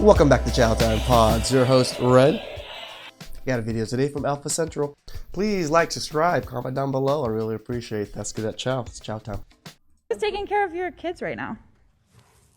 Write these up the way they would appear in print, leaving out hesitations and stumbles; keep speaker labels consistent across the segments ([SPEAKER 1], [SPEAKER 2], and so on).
[SPEAKER 1] Welcome back to TheChowTimePod. It's your host, Red. Got a video today from Alpha Central. Please like, subscribe, comment down below. I really appreciate that. Let's get that chow. It's chow time.
[SPEAKER 2] Who's taking care of your kids right now?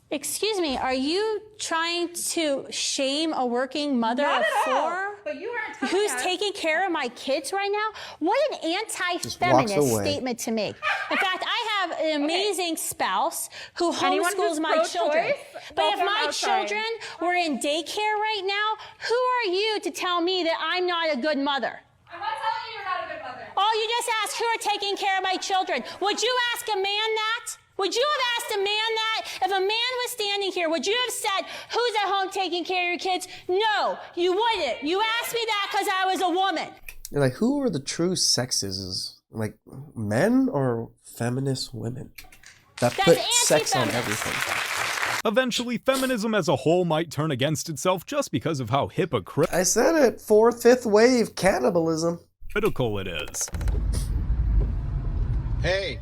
[SPEAKER 3] Excuse me, are you trying to shame a working mother of four?
[SPEAKER 2] But you weren't
[SPEAKER 3] who's taking care of my kids right now? What an anti-feminist statement to make. In fact, I have an amazing spouse who homeschools my children. But if my children were in daycare right now, who are you to tell me that I'm not a good mother?
[SPEAKER 2] I'm not telling you you're not a good mother.
[SPEAKER 3] Oh, you just asked who are taking care of my children. Would you ask a man that? Would you have asked a man that? If a man was standing here, would you have said, who's at home taking care of your kids? No, you wouldn't. You asked me that because I was a woman.
[SPEAKER 1] You're like, who are the true sexes? Like, men or feminist women? That put sex on everything.
[SPEAKER 4] Eventually, feminism as a whole might turn against itself just because of how hypocritical
[SPEAKER 1] I said it. Fourth, fifth wave cannibalism.
[SPEAKER 4] it is.
[SPEAKER 5] Hey.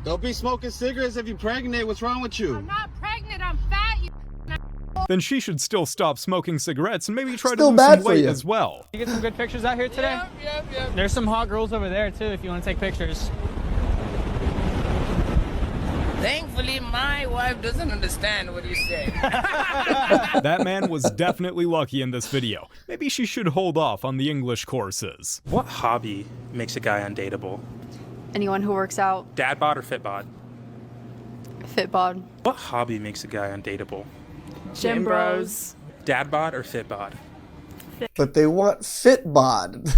[SPEAKER 5] Don't be smoking cigarettes if you're pregnant. What's wrong with you?
[SPEAKER 6] I'm not pregnant. I'm fat. You
[SPEAKER 4] Then she should still stop smoking cigarettes and maybe try
[SPEAKER 1] Still
[SPEAKER 4] to lose
[SPEAKER 1] bad
[SPEAKER 4] some
[SPEAKER 1] for
[SPEAKER 4] weight
[SPEAKER 1] you.
[SPEAKER 4] as well.
[SPEAKER 7] You get some good pictures out here today?
[SPEAKER 5] Yep.
[SPEAKER 7] There's some hot girls over there too if you want to take pictures.
[SPEAKER 8] Thankfully, my wife doesn't understand what you say.
[SPEAKER 4] That man was definitely lucky in this video. Maybe she should hold off on the English courses.
[SPEAKER 9] What hobby makes a guy undateable?
[SPEAKER 10] Anyone who works out.
[SPEAKER 9] Dad bod or fit bod?
[SPEAKER 10] Fit bod.
[SPEAKER 9] What hobby makes a guy undateable?
[SPEAKER 10] Gym bros.
[SPEAKER 9] Dad bod or fit bod?
[SPEAKER 1] But they want fit bod.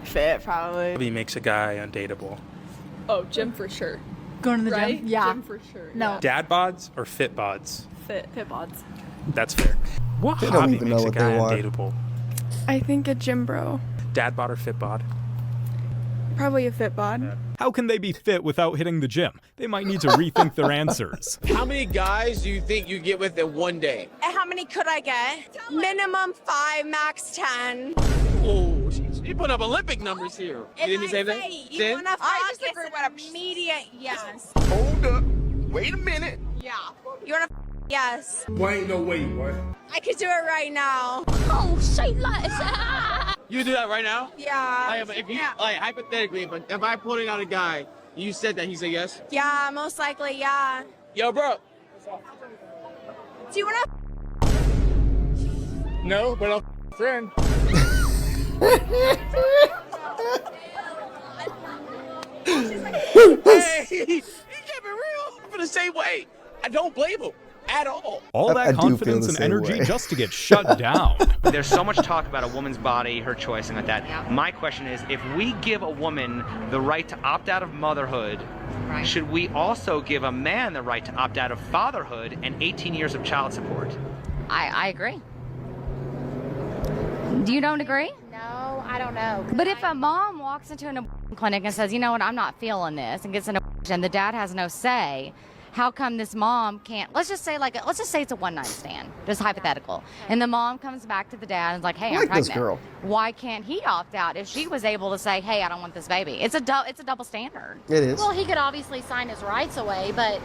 [SPEAKER 10] Fit, probably.
[SPEAKER 9] Hobby makes a guy undateable?
[SPEAKER 6] Oh, gym for sure.
[SPEAKER 10] Going to the
[SPEAKER 6] Right?
[SPEAKER 10] gym? Yeah.
[SPEAKER 6] Gym for sure.
[SPEAKER 10] No.
[SPEAKER 9] Dad bods or fit bods?
[SPEAKER 10] Fit bods.
[SPEAKER 9] That's fair. What
[SPEAKER 1] They don't
[SPEAKER 9] hobby
[SPEAKER 1] even know
[SPEAKER 9] makes a
[SPEAKER 1] what
[SPEAKER 9] guy
[SPEAKER 1] they want.
[SPEAKER 9] undateable?
[SPEAKER 6] I think a gym bro.
[SPEAKER 9] Dad bod or fit bod?
[SPEAKER 6] Probably a fit bod.
[SPEAKER 4] How can they be fit without hitting the gym? They might need to rethink their answers.
[SPEAKER 5] How many guys do you think you get with in one day?
[SPEAKER 11] How many could I get? Minimum 5, max 10.
[SPEAKER 5] Oh, you put up Olympic numbers here. You didn't say that?
[SPEAKER 11] You want to fuck? It's immediate yes.
[SPEAKER 5] Hold up. Wait a minute.
[SPEAKER 11] Yeah. You want to yes.
[SPEAKER 5] Why ain't no way, boy?
[SPEAKER 11] I could do it right now.
[SPEAKER 3] Oh, say less.
[SPEAKER 5] You do that right now?
[SPEAKER 11] Yeah.
[SPEAKER 5] If you, like, hypothetically, if I put it on a guy, you said that, he said yes?
[SPEAKER 11] Yeah, most likely, yeah.
[SPEAKER 5] Yo, bro.
[SPEAKER 11] Do you want
[SPEAKER 5] No, but I'm a friend. Hey, he kept it real for the same way. I don't blame him at all.
[SPEAKER 4] All
[SPEAKER 1] I
[SPEAKER 4] that
[SPEAKER 1] do feel
[SPEAKER 4] confidence
[SPEAKER 1] the
[SPEAKER 4] and
[SPEAKER 1] same
[SPEAKER 4] energy
[SPEAKER 1] way.
[SPEAKER 4] just to get shut down.
[SPEAKER 12] There's so much talk about a woman's body, her choice, and like that. My question is, if we give a woman the right to opt out of motherhood, should we also give a man the right to opt out of fatherhood and 18 years of child support?
[SPEAKER 10] I agree. You don't agree?
[SPEAKER 6] No, I don't know.
[SPEAKER 10] But if a mom walks into an abortion clinic and says, you know what, I'm not feeling this, and gets an abortion, the dad has no say, how come this mom can't, let's just say it's a one-night stand, just hypothetical. And the mom comes back to the dad and is like, hey, I'm
[SPEAKER 1] like this
[SPEAKER 10] pregnant.
[SPEAKER 1] girl.
[SPEAKER 10] Why can't he opt out if she was able to say, hey, I don't want this baby? It's a double standard.
[SPEAKER 1] It is.
[SPEAKER 6] Well, he could obviously sign his rights away, but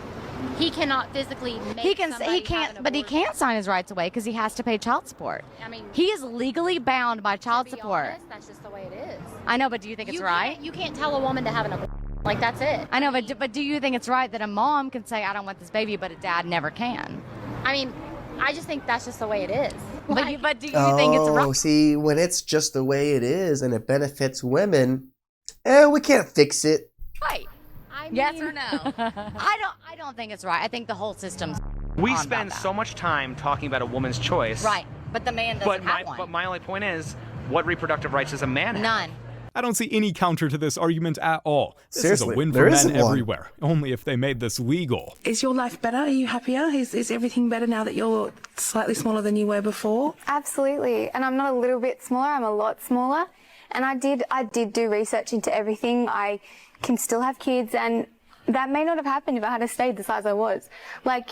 [SPEAKER 6] he cannot physically make
[SPEAKER 10] He can't sign his rights away because he has to pay child support.
[SPEAKER 6] I mean,
[SPEAKER 10] He is legally bound by child
[SPEAKER 6] to be
[SPEAKER 10] support.
[SPEAKER 6] honest, that's just the way it is.
[SPEAKER 10] I know, but do you think it's right?
[SPEAKER 6] You can't tell a woman to have an abortion. Like, that's it.
[SPEAKER 10] I know, but do you think it's right that a mom can say, I don't want this baby, but a dad never can?
[SPEAKER 6] I mean, I just think that's just the way it is.
[SPEAKER 10] But do you think it's right?
[SPEAKER 1] Oh, see, when it's just the way it is and it benefits women, we can't fix it.
[SPEAKER 10] Right. Yes or no? I don't think it's right. I think the whole system's
[SPEAKER 12] We
[SPEAKER 10] on
[SPEAKER 12] spend
[SPEAKER 10] about that.
[SPEAKER 12] so much time talking about a woman's choice.
[SPEAKER 10] Right, but the man doesn't have one.
[SPEAKER 12] But my only point is, what reproductive rights does a man have?
[SPEAKER 10] None.
[SPEAKER 4] I don't see any counter to this argument at all. This
[SPEAKER 1] Seriously,
[SPEAKER 4] is a win
[SPEAKER 1] there
[SPEAKER 4] for men
[SPEAKER 1] isn't one.
[SPEAKER 4] everywhere. Only if they made this legal.
[SPEAKER 13] Is your life better? Are you happier? Is everything better now that you're slightly smaller than you were before?
[SPEAKER 11] Absolutely. And I'm not a little bit smaller, I'm a lot smaller. And I did do research into everything. I can still have kids, and that may not have happened if I had stayed the size I was. Like,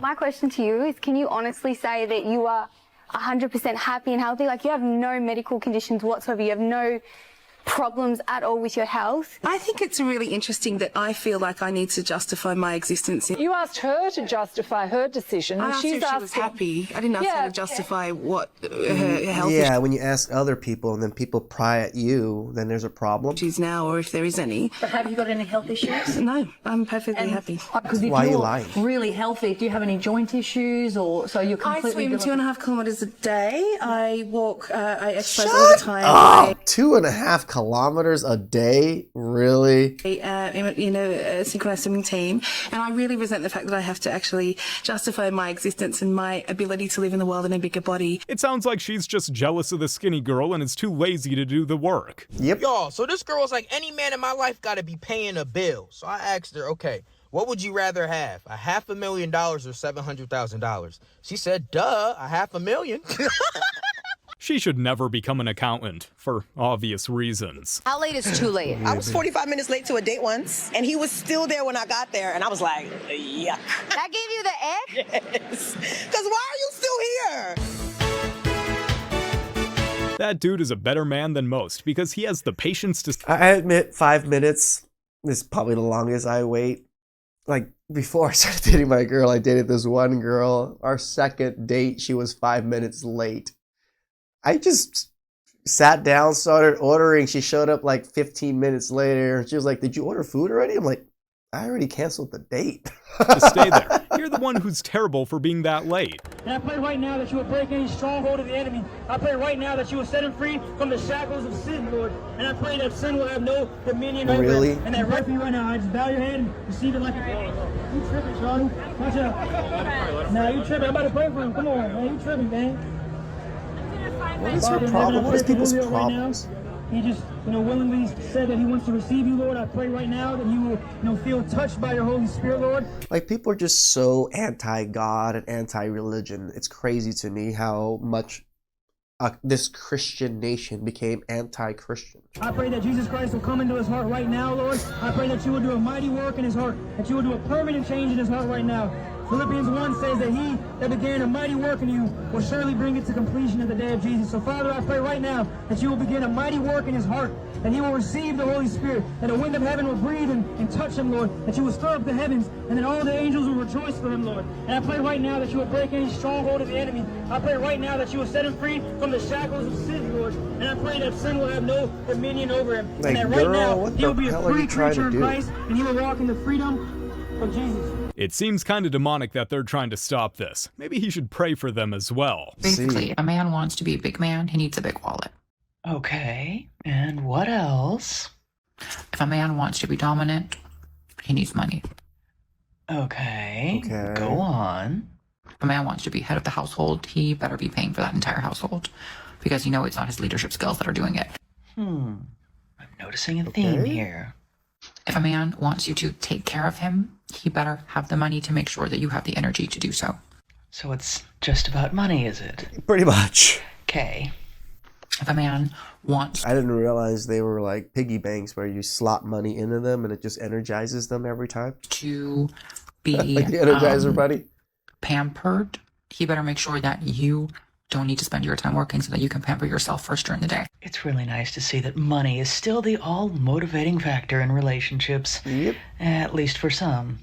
[SPEAKER 11] my question to you is, can you honestly say that you are 100% happy and healthy? Like, you have no medical conditions whatsoever. You have no problems at all with your health.
[SPEAKER 13] I think it's really interesting that I feel like I need to justify my existence.
[SPEAKER 14] You asked her to justify her decision.
[SPEAKER 13] I asked her if she was happy. I didn't ask her to justify what her health is.
[SPEAKER 1] Yeah, when you ask other people and then people pry at you, then there's a problem.
[SPEAKER 13] She's now, or if there is any.
[SPEAKER 14] But have you got any health issues?
[SPEAKER 13] No, I'm perfectly happy.
[SPEAKER 14] Because if
[SPEAKER 1] Why are you
[SPEAKER 14] you're
[SPEAKER 1] lying?
[SPEAKER 14] really healthy, do you have any joint issues, or so you're completely?
[SPEAKER 13] I swim 2.5 kilometres a day. I walk. I exercise all the time.
[SPEAKER 1] Oh, 2.5 kilometers a day? Really?
[SPEAKER 13] In a synchronized swimming team, and I really resent the fact that I have to actually justify my existence and my ability to live in the world in a bigger body.
[SPEAKER 4] It sounds like she's just jealous of the skinny girl and is too lazy to do the work.
[SPEAKER 1] Yep.
[SPEAKER 5] Y'all, so this girl was like, any man in my life got to be paying a bill. So I asked her, okay, what would you rather have, $500,000 or $700,000? She said, duh, $500,000.
[SPEAKER 4] She should never become an accountant, for obvious reasons.
[SPEAKER 15] How late is too late?
[SPEAKER 16] I was 45 minutes late to a date once, and he was still there when I got there, and I was like, yuck.
[SPEAKER 15] That gave you the egg?
[SPEAKER 16] Yes. Because why are you still here?
[SPEAKER 4] That dude is a better man than most because he has the patience to...
[SPEAKER 1] I admit 5 minutes is probably the longest I wait. Like, before I started dating my girl, I dated this one girl. Our second date, she was 5 minutes late. I just sat down, started ordering. She showed up like 15 minutes later. She was like, did you order food already? I'm like, I already canceled the date.
[SPEAKER 4] to stay there. You're the one who's terrible for being that late.
[SPEAKER 7] And I pray right now that you will break any stronghold of the enemy. I pray right now that you will set him free from the shackles of sin, Lord. And I pray that sin will have no dominion over him. And that right for you right now, I just bow your head and receive it like a... You tripping, Charlie. Watch out. Nah, you tripping. I'm about to pray for him. Come on, man. You tripping, man.
[SPEAKER 1] What is your problem? What is people's problems?
[SPEAKER 7] He just, willingly said that he wants to receive you, Lord. I pray right now that you will, feel touched by your Holy Spirit, Lord.
[SPEAKER 1] Like, people are just so anti-God and anti-religion. It's crazy to me how much this Christian nation became anti-Christian.
[SPEAKER 7] I pray that Jesus Christ will come into his heart right now, Lord. I pray that you will do a mighty work in his heart, that you will do a permanent change in his heart right now. Philippians 1 says that he that began a mighty work in you will surely bring it to completion at the day of Jesus. So, Father, I pray right now that you will begin a mighty work in his heart, that he will receive the Holy Spirit, that the wind of heaven will breathe and touch him, Lord, that you will stir up the heavens, and that all the angels will rejoice for him, Lord. And I pray right now that you will break any stronghold of the enemy. I pray right now that you will set him free from the shackles of sin, Lord. And I pray that sin will have no dominion over him.
[SPEAKER 1] Like,
[SPEAKER 7] and that right now,
[SPEAKER 1] what
[SPEAKER 7] he will be
[SPEAKER 1] the
[SPEAKER 7] a
[SPEAKER 1] hell are
[SPEAKER 7] free
[SPEAKER 1] you trying
[SPEAKER 7] creature
[SPEAKER 1] to
[SPEAKER 7] in
[SPEAKER 1] do?
[SPEAKER 7] Christ, and he will walk in the freedom of Jesus.
[SPEAKER 4] It seems kind of demonic that they're trying to stop this. Maybe he should pray for them as well.
[SPEAKER 17] Basically, a man wants to be a big man, he needs a big wallet.
[SPEAKER 18] Okay, and what else?
[SPEAKER 17] If a man wants to be dominant, he needs money.
[SPEAKER 18] Okay, go on.
[SPEAKER 17] If a man wants to be head of the household, he better be paying for that entire household. Because it's not his leadership skills that are doing it.
[SPEAKER 18] I'm noticing a theme here.
[SPEAKER 17] If a man wants you to take care of him, he better have the money to make sure that you have the energy to do so.
[SPEAKER 18] So it's just about money, is it?
[SPEAKER 1] Pretty much.
[SPEAKER 18] Okay.
[SPEAKER 17] If a man wants...
[SPEAKER 1] I didn't realize they were like piggy banks where you slot money into them and it just energizes them every time.
[SPEAKER 17] To be...
[SPEAKER 1] like the Energizer Buddy?
[SPEAKER 17] Pampered, he better make sure that you don't need to spend your time working so that you can pamper yourself first during the day.
[SPEAKER 18] It's really nice to see that money is still the all-motivating factor in relationships.
[SPEAKER 1] Yep.
[SPEAKER 18] At least for some.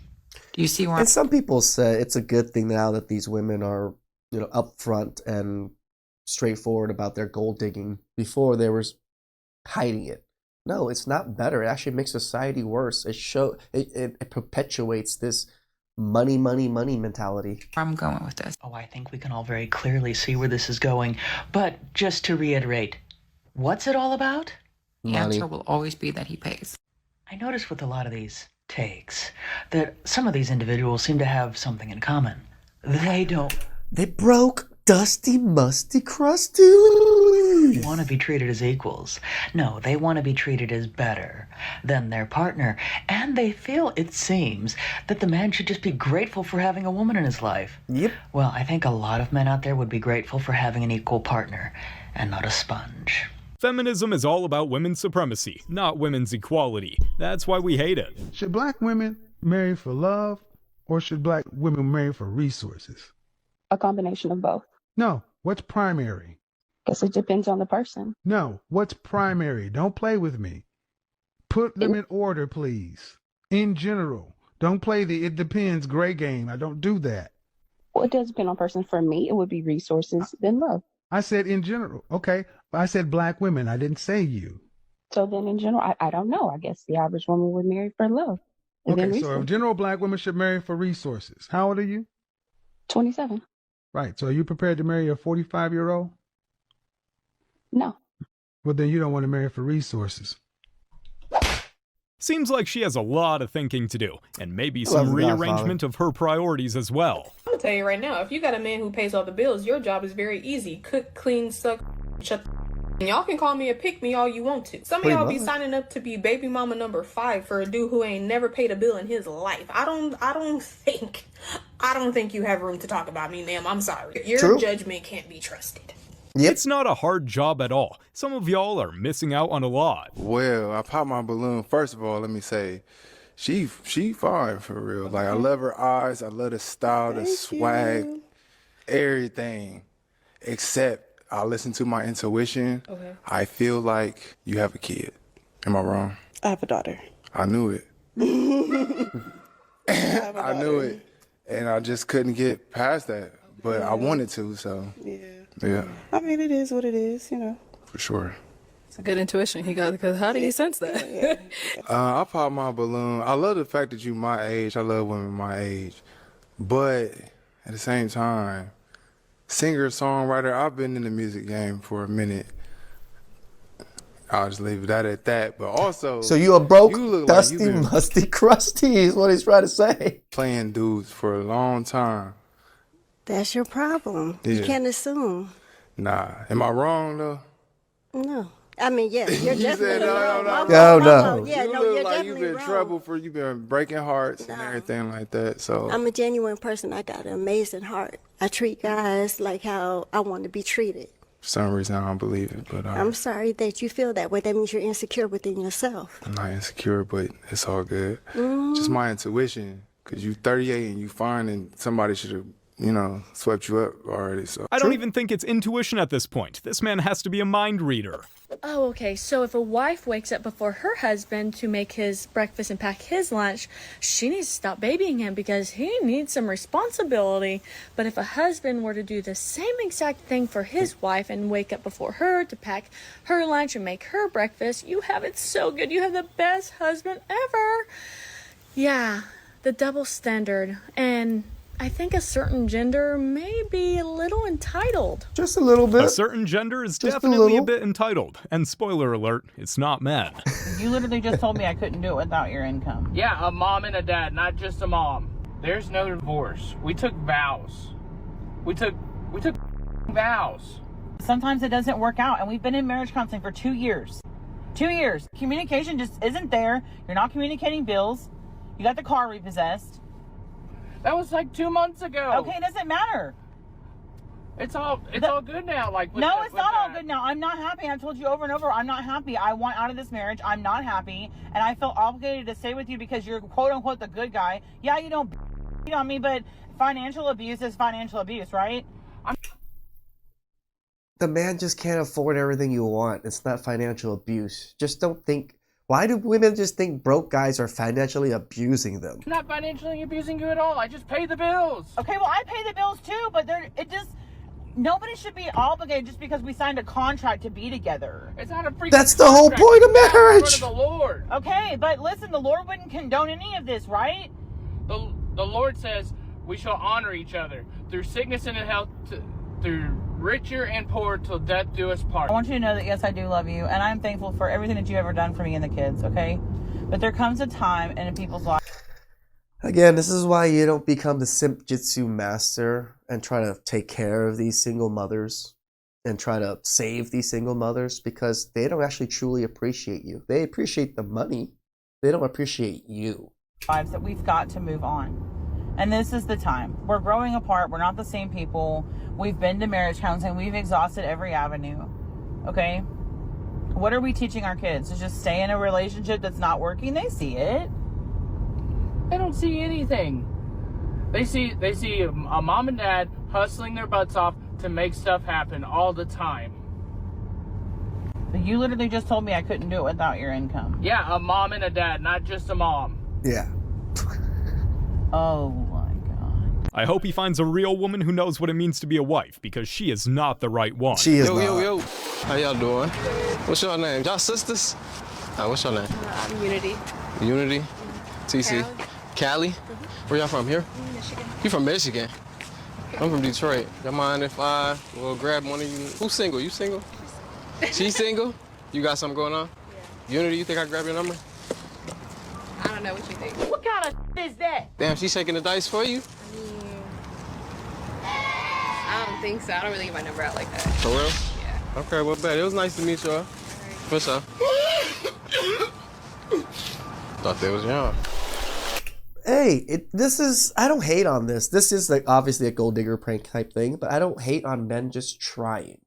[SPEAKER 17] Do you see where...
[SPEAKER 1] And some people say it's a good thing now that these women are, upfront and straightforward about their gold digging. Before they were hiding it. No, it's not better. It actually makes society worse. It perpetuates this money mentality.
[SPEAKER 17] I'm going with this.
[SPEAKER 18] Oh, I think we can all very clearly see where this is going. But just to reiterate, what's it all about?
[SPEAKER 17] The answer will always be that he pays.
[SPEAKER 18] I noticed with a lot of these takes that some of these individuals seem to have something in common.
[SPEAKER 1] They broke Dusty Musty Crusty.
[SPEAKER 18] Want to be treated as equals. No, they want to be treated as better than their partner. And they feel, it seems, that the man should just be grateful for having a woman in his life.
[SPEAKER 1] Yep.
[SPEAKER 18] Well, I think a lot of men out there would be grateful for having an equal partner and not a sponge.
[SPEAKER 4] Feminism is all about women's supremacy, not women's equality. That's why we hate it.
[SPEAKER 19] Should black women marry for love, or should black women marry for resources?
[SPEAKER 20] A combination of both.
[SPEAKER 19] No, what's primary?
[SPEAKER 14] Guess it depends on the person.
[SPEAKER 19] No, what's primary? Don't play with me. Put them in order, please. In general. Don't play the it depends gray game. I don't do that.
[SPEAKER 14] Well, it does depend on person. For me, it would be resources, then love.
[SPEAKER 19] I said in general. Okay. I said black women. I didn't say you.
[SPEAKER 14] So then in general, I don't know. I guess the average woman would marry for love.
[SPEAKER 19] Okay, so if general black women should marry for resources. How old are you?
[SPEAKER 14] 27.
[SPEAKER 19] Right. So are you prepared to marry a 45-year-old?
[SPEAKER 14] No.
[SPEAKER 19] Well, then you don't want to marry for resources.
[SPEAKER 4] Seems like she has a lot of thinking to do, and maybe some rearrangement of her priorities as well.
[SPEAKER 20] I'll tell you right now, if you got a man who pays all the bills, your job is very easy. Cook, clean, suck, shut the and y'all can call me a pick-me all you want to. Some of y'all be signing up to be baby mama number 5 for a dude who ain't never paid a bill in his life. I don't think you have room to talk about me, ma'am. I'm sorry. Your judgment can't be trusted.
[SPEAKER 4] It's not a hard job at all. Some of y'all are missing out on a lot.
[SPEAKER 21] Well, I popped my balloon. First of all, let me say, she fine for real. Like, I love her eyes. I love the style, the swag, everything. Except I listen to my intuition. Okay. I feel like you have a kid. Am I wrong?
[SPEAKER 16] I have a daughter.
[SPEAKER 21] I knew it. I knew it. And I just couldn't get past that. But I wanted to, so. Yeah.
[SPEAKER 16] I mean, it is what it is, you know.
[SPEAKER 21] For sure.
[SPEAKER 20] It's a good intuition he got, because how did he sense that?
[SPEAKER 21] I popped my balloon. I love the fact that you my age. I love women my age. But at the same time, singer, songwriter, I've been in the music game for a minute. I'll just leave that at that. But also,
[SPEAKER 1] so you a broke, dusty, musty, crusty is what he's trying to say.
[SPEAKER 21] Playing dudes for a long time.
[SPEAKER 22] That's your problem.
[SPEAKER 21] Yeah.
[SPEAKER 22] You can't assume.
[SPEAKER 21] Nah. Am I wrong, though?
[SPEAKER 22] No. I mean, yes, you're
[SPEAKER 21] You
[SPEAKER 22] definitely
[SPEAKER 21] said
[SPEAKER 22] wrong.
[SPEAKER 1] No.
[SPEAKER 22] Yeah,
[SPEAKER 21] you
[SPEAKER 22] no,
[SPEAKER 21] look
[SPEAKER 22] you're
[SPEAKER 21] like
[SPEAKER 22] definitely
[SPEAKER 21] you've been in
[SPEAKER 22] wrong.
[SPEAKER 21] trouble you've been breaking hearts and everything like that. So
[SPEAKER 22] I'm a genuine person. I got an amazing heart. I treat guys like how I want to be treated.
[SPEAKER 21] for some reason, I don't believe it. But
[SPEAKER 22] I'm sorry that you feel that way. That means you're insecure within yourself.
[SPEAKER 21] I'm not insecure, but it's all good. Just my intuition, because you 38 and you fine and somebody should have, swept you up already. So
[SPEAKER 4] I don't even think it's intuition at this point. This man has to be a mind reader.
[SPEAKER 23] Oh, okay. So if a wife wakes up before her husband to make his breakfast and pack his lunch, she needs to stop babying him because he needs some responsibility. But if a husband were to do the same exact thing for his wife and wake up before her to pack her lunch and make her breakfast, you have it so good. You have the best husband ever. Yeah, the double standard. And I think a certain gender may be a little entitled.
[SPEAKER 1] Just a little bit.
[SPEAKER 4] A certain gender is definitely a bit entitled. And spoiler alert, it's not men.
[SPEAKER 24] You literally just told me I couldn't do it without your income.
[SPEAKER 8] Yeah, a mom and a dad, not just a mom. There's no divorce. We took vows. We took vows.
[SPEAKER 24] Sometimes it doesn't work out, and we've been in marriage counseling for 2 years. 2 years. Communication just isn't there. You're not communicating bills. You got the car repossessed.
[SPEAKER 8] That was like 2 months ago.
[SPEAKER 24] Okay, it doesn't matter.
[SPEAKER 8] It's all good now. Like
[SPEAKER 24] no, it's not all good now. I'm not happy. I've told you over and over, I'm not happy. I want out of this marriage. I'm not happy, and I feel obligated to stay with you because you're quote unquote the good guy. Yeah, you don't beat on me, but financial abuse is financial abuse, right?
[SPEAKER 1] The man just can't afford everything you want. It's not financial abuse. Just don't think. Why do women just think broke guys are financially abusing them?
[SPEAKER 8] I'm not financially abusing you at all. I just pay the bills.
[SPEAKER 24] Okay, well, I pay the bills too, but nobody should be obligated just because we signed a contract to be together.
[SPEAKER 8] It's not a freaking
[SPEAKER 1] That's the whole point of marriage.
[SPEAKER 8] The Lord.
[SPEAKER 24] Okay, but listen, the Lord wouldn't condone any of this, right?
[SPEAKER 8] The Lord says we shall honor each other through sickness and health, through richer and poor till death do us part.
[SPEAKER 24] I want you to know that yes, I do love you, and I'm thankful for everything that you've ever done for me and the kids, okay? But there comes a time in people's lives.
[SPEAKER 1] Again, this is why you don't become the simp jitsu master and try to take care of these single mothers and try to save these single mothers, because they don't actually truly appreciate you. They appreciate the money. They don't appreciate you.
[SPEAKER 24] Lives that we've got to move on. And this is the time. We're growing apart. We're not the same people. We've been to marriage counseling. We've exhausted every avenue. Okay? What are we teaching our kids? To just stay in a relationship that's not working? They see it.
[SPEAKER 8] They don't see anything. They see a mom and dad hustling their butts off to make stuff happen all the time.
[SPEAKER 24] You literally just told me I couldn't do it without your income.
[SPEAKER 8] Yeah, a mom and a dad, not just a mom.
[SPEAKER 1] Yeah.
[SPEAKER 24] Oh my God.
[SPEAKER 4] I hope he finds a real woman who knows what it means to be a wife, because she is not the right one.
[SPEAKER 1] She is not.
[SPEAKER 2] Yo. How y'all doing? What's your name? Y'all sisters? What's your name?
[SPEAKER 3] I'm Unity.
[SPEAKER 2] Unity? TC? Cali? Where y'all from? Here?
[SPEAKER 3] Michigan.
[SPEAKER 2] You from Michigan? I'm from Detroit. Y'all mind if I will grab one of you? Who's single? You single? She's single? You got something going on? Yeah. Unity, you think I grab your number?
[SPEAKER 3] I don't know what you think.
[SPEAKER 24] What kind of is that?
[SPEAKER 2] Damn, she's shaking the dice for you?
[SPEAKER 3] I don't think so. I don't really give my number out like that.
[SPEAKER 2] For real?
[SPEAKER 3] Yeah.
[SPEAKER 2] Okay, well, bet. It was nice to meet y'all. For sure. Thought they was young.
[SPEAKER 1] Hey, I don't hate on this. This is like obviously a gold digger prank type thing, but I don't hate on men just trying.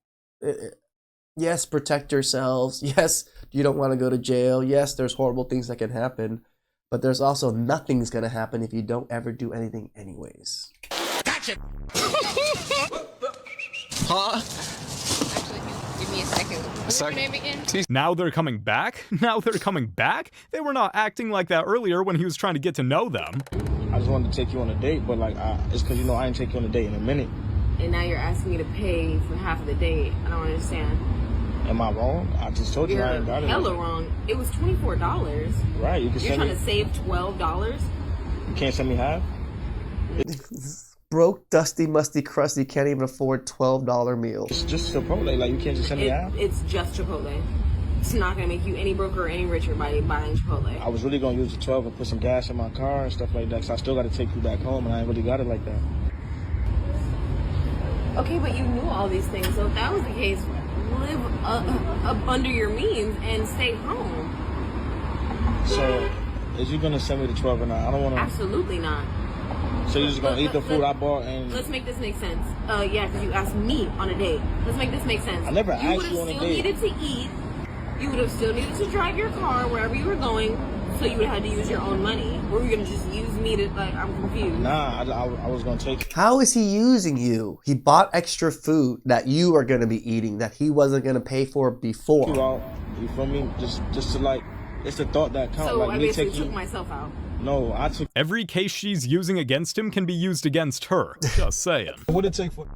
[SPEAKER 1] Yes, protect yourselves. Yes, you don't want to go to jail. Yes, there's horrible things that can happen, but there's also nothing's gonna happen if you don't ever do anything anyways.
[SPEAKER 3] Gotcha.
[SPEAKER 2] Huh?
[SPEAKER 3] Actually, give me a second. What's your name again?
[SPEAKER 4] Now they're coming back? Now they're coming back? They were not acting like that earlier when he was trying to get to know them.
[SPEAKER 6] I just wanted to take you on a date, but like, it's because I didn't take you on a date in a minute.
[SPEAKER 3] And now you're asking me to pay for half of the date. I don't understand.
[SPEAKER 6] Am I wrong? I just told you I ain't got it.
[SPEAKER 3] Hella wrong. It was $24.
[SPEAKER 6] Right, you can
[SPEAKER 3] You're
[SPEAKER 6] send
[SPEAKER 3] trying
[SPEAKER 6] me.
[SPEAKER 3] to save $12?
[SPEAKER 6] You can't send me half?
[SPEAKER 1] Broke, dusty, musty, crusty, can't even afford $12 meals.
[SPEAKER 6] It's just Chipotle, like you can't just send me half?
[SPEAKER 3] It's just Chipotle. It's not gonna make you any broker or any richer by buying Chipotle.
[SPEAKER 6] I was really gonna use the 12 and put some gas in my car and stuff like that, so I still gotta take you back home, and I ain't really got it like that.
[SPEAKER 3] Okay, but you knew all these things, so if that was the case, live up under your means and stay home.
[SPEAKER 6] So, is you gonna send me the 12 or not? I don't wanna...
[SPEAKER 3] Absolutely not.
[SPEAKER 6] So you're just gonna eat the food I bought and...
[SPEAKER 3] Let's make this make sense. Yeah, because you asked me on a date. Let's make this make sense.
[SPEAKER 6] I never asked you on a
[SPEAKER 3] You would have still
[SPEAKER 6] date.
[SPEAKER 3] needed to eat. You would have still needed to drive your car wherever you were going, so you would have had to use your own money. Or were you gonna just use me to, like, I'm confused.
[SPEAKER 6] Nah, I was gonna take...
[SPEAKER 1] How is he using you? He bought extra food that you are going to be eating that he wasn't going to pay for before.
[SPEAKER 6] You out, you feel me? Just to like, it's the thought that counts.
[SPEAKER 3] So
[SPEAKER 6] like,
[SPEAKER 3] I
[SPEAKER 6] me
[SPEAKER 3] basically
[SPEAKER 6] taking
[SPEAKER 3] took myself out.
[SPEAKER 6] No, I took...
[SPEAKER 4] Every case she's using against him can be used against her. Just saying.
[SPEAKER 6] What did it take for...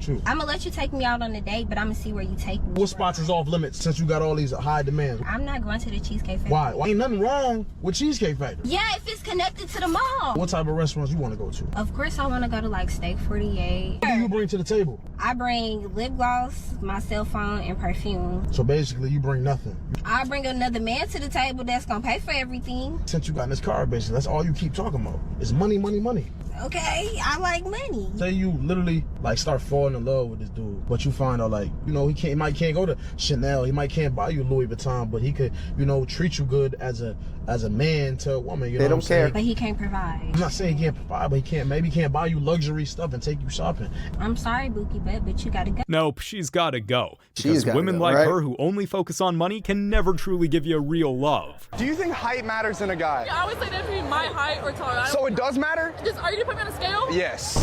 [SPEAKER 6] True.
[SPEAKER 9] I'm gonna let you take me out on a date, but I'm gonna see where you take me.
[SPEAKER 6] What spots is off limits since you got all these high demands?
[SPEAKER 9] I'm not going to the Cheesecake Factory.
[SPEAKER 6] Why? Ain't nothing wrong with Cheesecake Factory.
[SPEAKER 9] Yeah, if it's connected to the mall.
[SPEAKER 6] What type of restaurants you want to go to?
[SPEAKER 9] Of course, I want to go to like Steak 48.
[SPEAKER 6] What do you bring to the table?
[SPEAKER 9] I bring lip gloss, my cell phone, and perfume.
[SPEAKER 6] So basically, you bring nothing.
[SPEAKER 9] I bring another man to the table that's gonna pay for everything.
[SPEAKER 6] Since you got in this car, basically, that's all you keep talking about. It's money, money, money.
[SPEAKER 9] Okay, I like money.
[SPEAKER 6] Say you literally like start falling in love with this dude, but you find out like, you know, he might can't go to Chanel, he might can't buy you Louis Vuitton, but he could, you know, treat you good as a man to a woman. You know what I'm saying?
[SPEAKER 9] But he can't provide.
[SPEAKER 6] I'm not saying he can't provide, but he can't buy you luxury stuff and take you shopping.
[SPEAKER 9] I'm sorry, Bookie, but you gotta go.
[SPEAKER 4] Nope, she's gotta go.
[SPEAKER 1] She's
[SPEAKER 4] Because
[SPEAKER 1] gotta
[SPEAKER 4] women
[SPEAKER 1] go,
[SPEAKER 4] like
[SPEAKER 1] right?
[SPEAKER 4] her who only focus on money can never truly give you real love.
[SPEAKER 25] Do you think height matters in a guy?
[SPEAKER 20] Yeah, I would say that between my height or taller.
[SPEAKER 25] So it does matter?
[SPEAKER 20] Are you gonna put me on a scale?
[SPEAKER 25] Yes.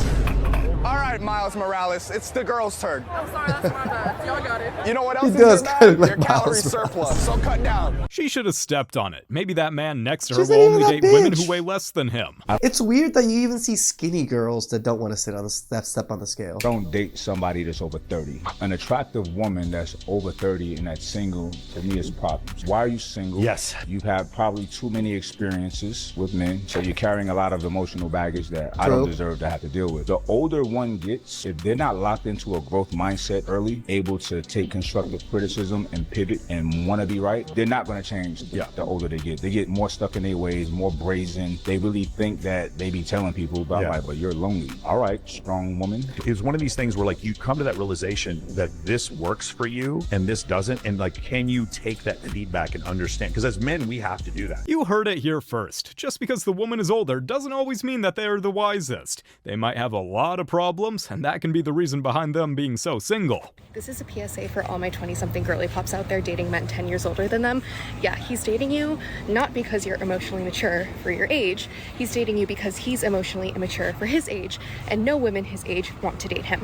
[SPEAKER 25] All right, Miles Morales, it's the girl's turn.
[SPEAKER 20] I'm sorry, that's my bad. Y'all got it.
[SPEAKER 25] You know what
[SPEAKER 1] He
[SPEAKER 25] else is
[SPEAKER 1] does
[SPEAKER 25] in
[SPEAKER 1] kind of
[SPEAKER 25] that?
[SPEAKER 1] like
[SPEAKER 25] Your calorie
[SPEAKER 1] Miles Morales.
[SPEAKER 25] surplus, so cut down.
[SPEAKER 4] She should have stepped on it. Maybe that man next to her
[SPEAKER 1] She's
[SPEAKER 4] will
[SPEAKER 1] not even
[SPEAKER 4] only
[SPEAKER 1] that
[SPEAKER 4] date women
[SPEAKER 1] bitch.
[SPEAKER 4] who weigh less than him.
[SPEAKER 1] It's weird that you even see skinny girls that don't want to sit on that step on the scale.
[SPEAKER 26] Don't date somebody that's over 30. An attractive woman that's over 30 and that's single, to me, is problems. Why are you single?
[SPEAKER 27] Yes.
[SPEAKER 26] You've had probably too many experiences with men, so you're carrying a lot of emotional baggage that I
[SPEAKER 1] True.
[SPEAKER 26] don't deserve to have to deal with. The older one gets, if they're not locked into a growth mindset early, able to take constructive criticism and pivot and want to be right, they're not going to change the older they get. They get more stuck in their ways, more brazen. They really think that they be telling people, but I'm like, but you're lonely. All right, strong woman.
[SPEAKER 27] It's one of these things where like you come to that realization that this works for you and this doesn't, and like, can you take that feedback and understand? Because as men, we have to do that.
[SPEAKER 4] You heard it here first. Just because the woman is older doesn't always mean that they are the wisest. They might have a lot of problems, and that can be the reason behind them being so single.
[SPEAKER 28] This is a PSA for all my 20-something girly pops out there dating men 10 years older than them. Yeah, he's dating you not because you're emotionally mature for your age. He's dating you because he's emotionally immature for his age, and no women his age want to date him.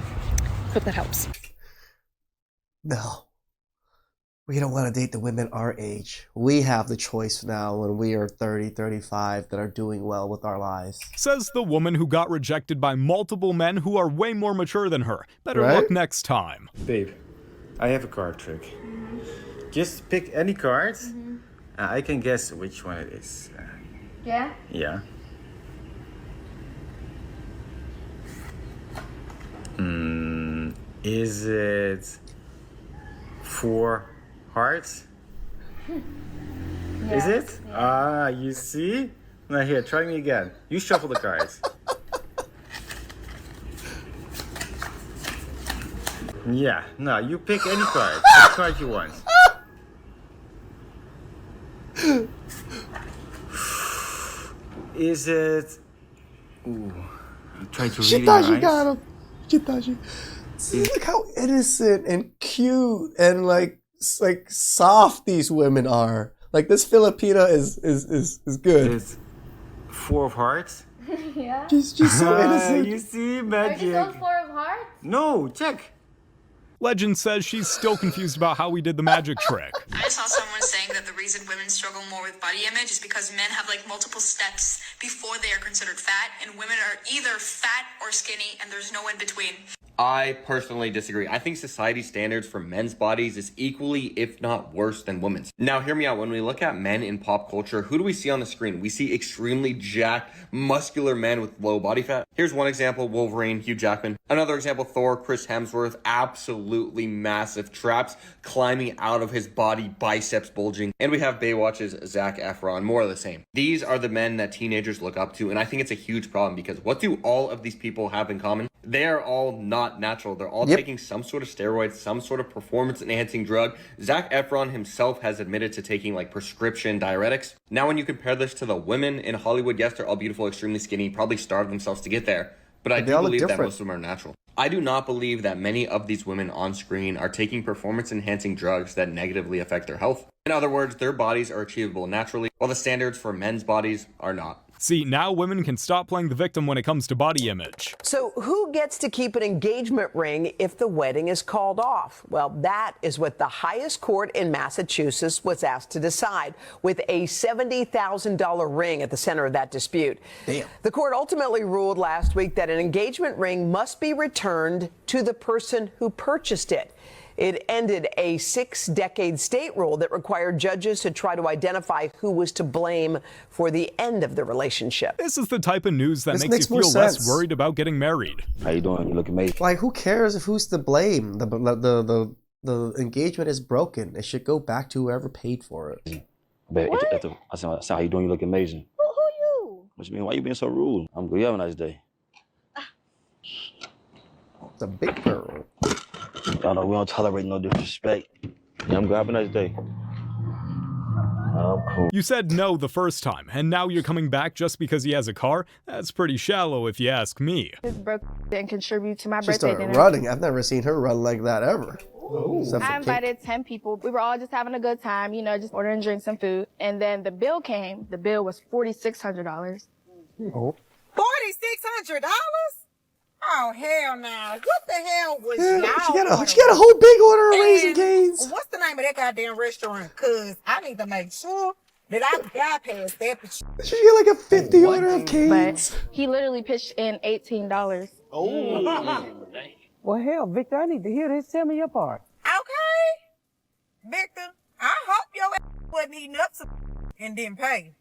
[SPEAKER 28] Hope that helps.
[SPEAKER 1] No. We don't want to date the women our age. We have the choice now when we are 30, 35 that are doing well with our lives.
[SPEAKER 4] Says the woman who got rejected by multiple men who are way more mature than her. Better
[SPEAKER 1] Right?
[SPEAKER 4] luck next time.
[SPEAKER 5] Babe, I have a card trick. Just pick any card. I can guess which one it is.
[SPEAKER 23] Yeah?
[SPEAKER 5] Yeah. Is it 4 hearts? Is it? Ah, you see? Now here, try me again. You shuffle the cards. Yeah, no, you pick any card. Which card you want? Is it... Ooh, I tried to read
[SPEAKER 1] She
[SPEAKER 5] it
[SPEAKER 1] thought she
[SPEAKER 5] right.
[SPEAKER 1] got him. She thought she... See, look how innocent and cute and like soft these women are. Like this Filipina is good.
[SPEAKER 5] It's 4 of hearts.
[SPEAKER 23] Yeah.
[SPEAKER 1] She's so innocent.
[SPEAKER 5] You see,
[SPEAKER 23] Are
[SPEAKER 5] magic.
[SPEAKER 23] you still 4 of hearts?
[SPEAKER 5] No, check.
[SPEAKER 4] Legend says she's still confused about how we did the magic trick.
[SPEAKER 7] I saw someone saying that the reason women struggle more with body image is because men have like multiple steps before they are considered fat, and women are either fat or skinny, and there's no in between.
[SPEAKER 10] I personally disagree. I think society standards for men's bodies is equally, if not worse, than women's. Now, hear me out. When we look at men in pop culture, who do we see on the screen? We see extremely jacked, muscular men with low body fat. Here's one example, Wolverine, Hugh Jackman. Another example, Thor, Chris Hemsworth, absolutely massive traps climbing out of his body, biceps bulging. And we have Baywatch's Zac Efron, more of the same. These are the men that teenagers look up to, and I think it's a huge problem because what do all of these people have in common? They are all not natural. They're all taking some sort of steroids, some sort of performance-enhancing drug. Zac Efron himself has admitted to taking like prescription diuretics. Now, when you compare this to the women in Hollywood, yes, they're all beautiful, extremely skinny, probably starved themselves to get there. But I do believe that most of them are natural. I do not believe that many of these women on screen are taking performance-enhancing drugs that negatively affect their health. In other words, their bodies are achievable naturally, while the standards for men's bodies are not.
[SPEAKER 4] See, now women can stop playing the victim when it comes to body image.
[SPEAKER 11] So who gets to keep an engagement ring if the wedding is called off? Well, that is what the highest court in Massachusetts was asked to decide, with a $70,000 ring at the center of that dispute.
[SPEAKER 1] Damn.
[SPEAKER 11] The court ultimately ruled last week that an engagement ring must be returned to the person who purchased it. It ended a 6-decade state rule that required judges to try to identify who was to blame for the end of the relationship.
[SPEAKER 4] This is the type of news that makes you feel less worried about getting married.
[SPEAKER 12] How you doing? You look amazing.
[SPEAKER 1] Like, who cares if who's to blame? The engagement is broken. It should go back to whoever paid for it.
[SPEAKER 12] But I said, how you doing? You look amazing.
[SPEAKER 22] Who you?
[SPEAKER 12] What you mean? Why you being so rude? I'm good. You have a nice day.
[SPEAKER 1] It's a big girl.
[SPEAKER 12] Y'all know we don't tolerate no disrespect. Yeah, I'm good. Have a nice day. Cool.
[SPEAKER 4] You said no the first time, and now you're coming back just because he has a car? That's pretty shallow if you ask me.
[SPEAKER 23] His broke didn't contribute to my
[SPEAKER 1] She
[SPEAKER 23] birthday
[SPEAKER 1] started
[SPEAKER 23] dinner.
[SPEAKER 1] running. I've never seen her run like that ever.
[SPEAKER 23] I invited 10 people. We were all just having a good time, you know, just ordering drinks and food. And then the bill came. The bill was $4,600.
[SPEAKER 1] Oh.
[SPEAKER 13] $4,600? Oh, hell no. What the hell was y'all
[SPEAKER 1] She got a whole big order of Raising Cane's.
[SPEAKER 13] What's the name of that goddamn restaurant? Because I need to make sure that I bypass that.
[SPEAKER 1] She got like a 50 order of Cane's.
[SPEAKER 23] But he literally pitched in $18.
[SPEAKER 13] Oh.
[SPEAKER 15] Well, hell, Victor, I need to hear this. Tell me your part.
[SPEAKER 13] Okay. Victor, I hope your ass wasn't eating up some and didn't pay.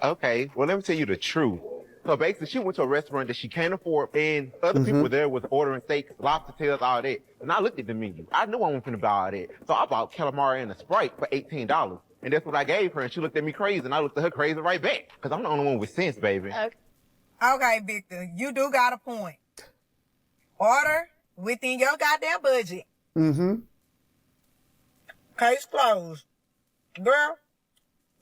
[SPEAKER 17] Okay, well, let me tell you the truth. So basically, she went to a restaurant that she can't afford, and other people there was ordering steaks, lobster tails, all that. And I looked at the menu. I knew I wasn't finna buy all that. So I bought calamari and a Sprite for $18. And that's what I gave her, and she looked at me crazy, and I looked at her crazy right back. Because I'm the only one with sense, baby.
[SPEAKER 13] Okay, Victor, you do got a point. Order within your goddamn budget.
[SPEAKER 1] Mm-hmm.
[SPEAKER 13] Case closed. Girl,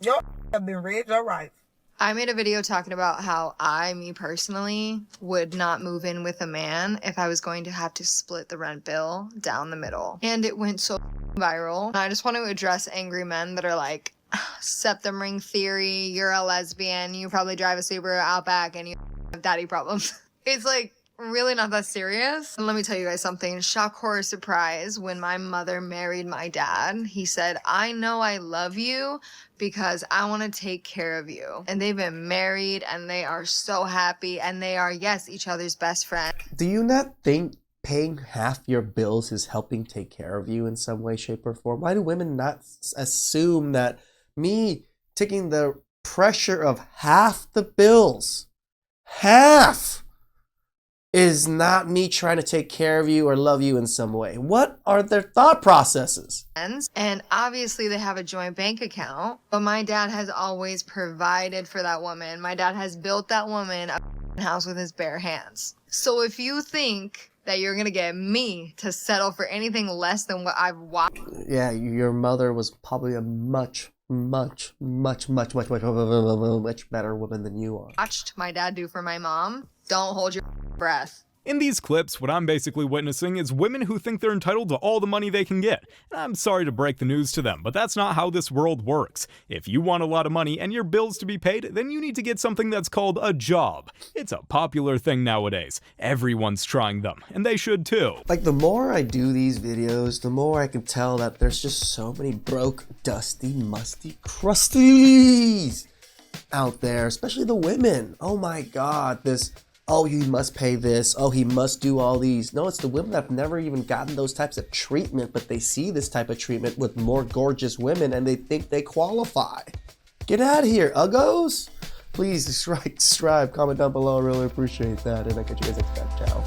[SPEAKER 13] your have been read your rights.
[SPEAKER 29] I made a video talking about how me personally, would not move in with a man if I was going to have to split the rent bill down the middle. And it went so viral. I just want to address angry men that are like, septum ring theory, you're a lesbian, you probably drive a Subaru Outback, and you have daddy problems. It's like, really not that serious. And let me tell you guys something. Shock, horror, surprise. When my mother married my dad, he said, I know I love you because I want to take care of you. And they've been married and they are so happy and they are, yes, each other's best friend.
[SPEAKER 1] Do you not think paying half your bills is helping take care of you in some way, shape, or form? Why do women not assume that me taking the pressure of half the bills, half, is not me trying to take care of you or love you in some way? What are their thought processes?
[SPEAKER 29] And obviously they have a joint bank account, but my dad has always provided for that woman. My dad has built that woman a house with his bare hands. So if you think that you're gonna get me to settle for anything less than what I've watched.
[SPEAKER 1] Yeah, your mother was probably a much better woman than you are.
[SPEAKER 29] Watched my dad do for my mom, don't hold your breath.
[SPEAKER 4] In these clips, what I'm basically witnessing is women who think they're entitled to all the money they can get. And I'm sorry to break the news to them, but that's not how this world works. If you want a lot of money and your bills to be paid, then you need to get something that's called a job. It's a popular thing nowadays. Everyone's trying them, and they should too.
[SPEAKER 1] Like, the more I do these videos, the more I can tell that there's just so many broke, dusty, musty crusties out there, especially the women. Oh my God, this... oh, he must pay this. Oh, he must do all these. No, it's the women that have never even gotten those types of treatment, but they see this type of treatment with more gorgeous women and they think they qualify. Get out of here, uggos. Please subscribe, comment down below. I really appreciate that. And I'll catch you guys next time. Ciao.